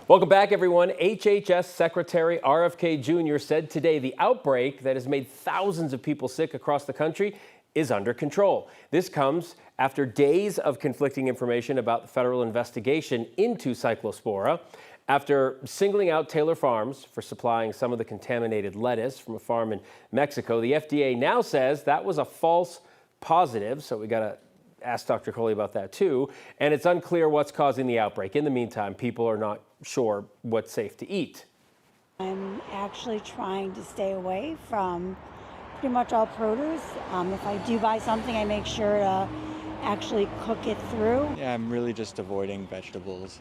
Welcome back, everyone. HHS Secretary RFK Jr. said today the outbreak that has made thousands of people sick across the country is under control. This comes after days of conflicting information about the federal investigation into Cyclospora. After singling out Taylor Farms for supplying some of the contaminated lettuce from a farm in Mexico, the FDA now says that was a false positive. So we got to ask Dr. Kohli about that too. And it's unclear what's causing the outbreak. In the meantime, people are not sure what's safe to eat. I'm actually trying to stay away from pretty much all produce. If I do buy something, I make sure to actually cook it through. Yeah, I'm really just avoiding vegetables,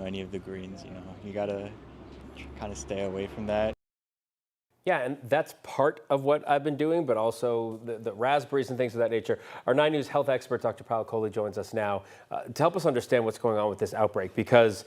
any of the greens, you gotta kind of stay away from that. Yeah, and that's part of what I've been doing, but also the raspberries and things of that nature. Our 9 News health expert, Dr. Kohli, joins us now to help us understand what's going on with this outbreak, because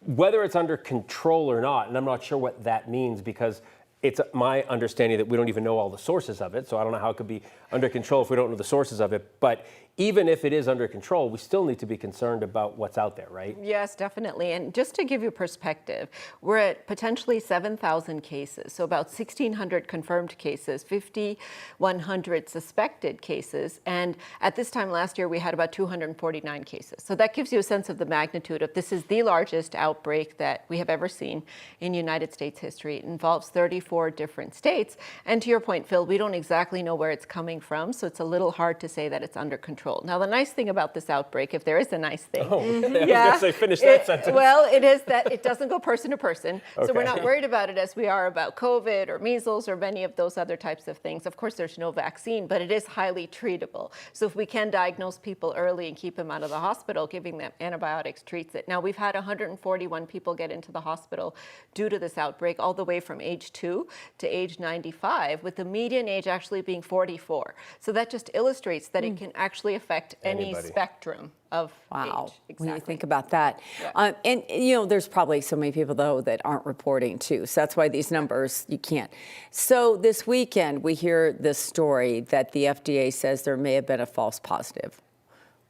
whether it's under control or not, and I'm not sure what that means, because it's my understanding that we don't even know all the sources of it, so I don't know how it could be under control if we don't know the sources of it. But even if it is under control, we still need to be concerned about what's out there, right? Yes, definitely. And just to give you perspective, we're at potentially 7,000 cases, so about 1,600 confirmed cases, 5,100 suspected cases, and at this time last year we had about 249 cases. So that gives you a sense of the magnitude of this is the largest outbreak that we have ever seen in United States history. It involves 34 different states, and to your point, Phil, we don't exactly know where it's coming from, so it's a little hard to say that it's under control. Now, the nice thing about this outbreak, if there is a nice thing, I was going to say, finish that sentence. Well, it is that it doesn't go person to person, Okay. so we're not worried about it as we are about COVID or measles or many of those other types of things. Of course, there's no vaccine, but it is highly treatable. So if we can diagnose people early and keep them out of the hospital, giving them antibiotics treats it. Now, we've had 141 people get into the hospital due to this outbreak, all the way from age 2 to age 95, with the median age actually being 44. So that just illustrates that it can actually affect any spectrum of age. Exactly. When you think about that. Yeah. And there's probably so many people, though, that aren't reporting, too. So that's why these numbers, you can't. So this weekend, we hear this story that the FDA says there may have been a false positive.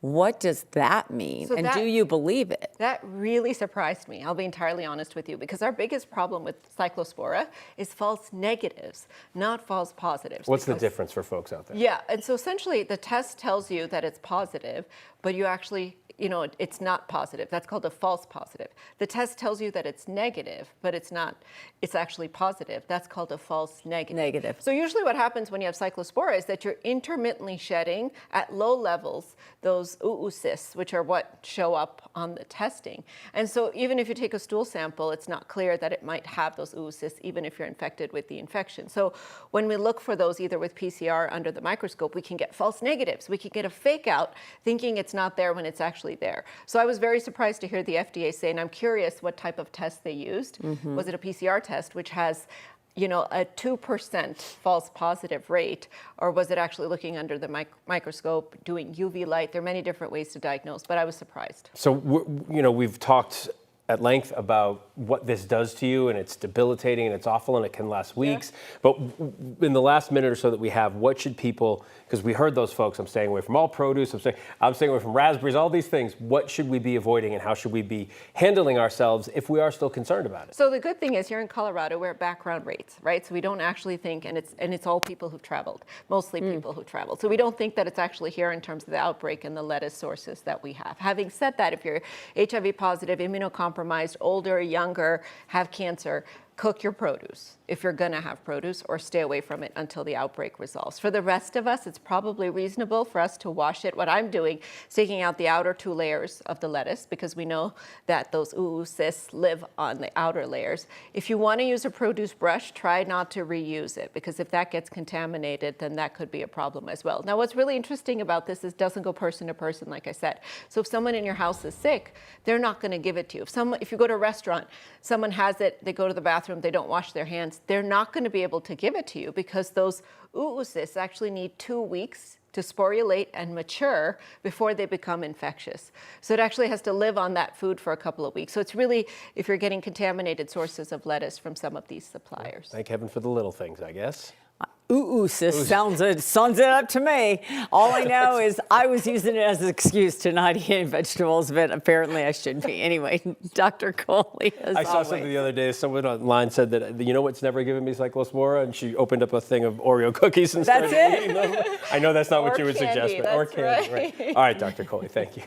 What does that mean? So and do you believe it? That really surprised me. I'll be entirely honest with you, because our biggest problem with Cyclospora is false negatives, not false positives. What's the difference for folks out there? Yeah, and so essentially the test tells you that it's positive, but you actually, it's not positive. That's called a false positive. The test tells you that it's negative, but it's not. It's actually positive. That's called a false negative. So usually what happens when you have Cyclospora is that you're intermittently shedding at low levels those oocysts, which are what show up on the testing. And so even if you take a stool sample, it's not clear that it might have those oocysts, even if you're infected with the infection. So when we look for those, either with PCR under the microscope, we can get false negatives. We can get a fake out thinking it's not there when it's actually there. So I was very surprised to hear the FDA say, and I'm curious what type of test they used. Was it a PCR test, which has a 2% false positive rate, or was it actually looking under the microscope, doing UV light? There are many different ways to diagnose, but I was surprised. So, we've talked at length about what this does to you, and it's debilitating and it's awful and it can last weeks. Yeah. But in the last minute or so that we have, what should people, because we heard those folks, I'm staying away from all produce, I'm staying away from raspberries, all these things. What should we be avoiding, and how should we be handling ourselves if we are still concerned about it? So the good thing is here in Colorado, we're at background rates, right? So we don't actually think, and it's all people who've traveled, mostly people who've traveled. So we don't think that it's actually here in terms of the outbreak and the lettuce sources that we have. Having said that, if you're HIV positive, immunocompromised, older, younger, have cancer, cook your produce if you're going to have produce, or stay away from it until the outbreak resolves. For the rest of us, it's probably reasonable for us to wash it. What I'm doing is taking out the outer 2 layers of the lettuce, because we know that those oocysts live on the outer layers. If you want to use a produce brush, try not to reuse it, because if that gets contaminated, then that could be a problem as well. Now, what's really interesting about this is it doesn't go person to person, like I said. So if someone in your house is sick, they're not going to give it to you. If you go to a restaurant, someone has it, they go to the bathroom, they don't wash their hands, they're not going to be able to give it to you, because those oocysts actually need 2 weeks to sporulate and mature before they become infectious. So it actually has to live on that food for a couple of weeks. So it's really, if you're getting contaminated sources of lettuce from some of these suppliers. Thank heaven for the little things, I guess. Sounds it up to me. All I know is I was using it as an excuse to not eat vegetables, but apparently I shouldn't be. Anyway, Dr. Kohli, as I saw something the other day. Someone online said that, you know what's never given me Cyclospora? And she opened up a thing of Oreo cookies and started eating them. I know that's not what you would suggest. Or candy, right. All right, Dr. Kohli, thank you.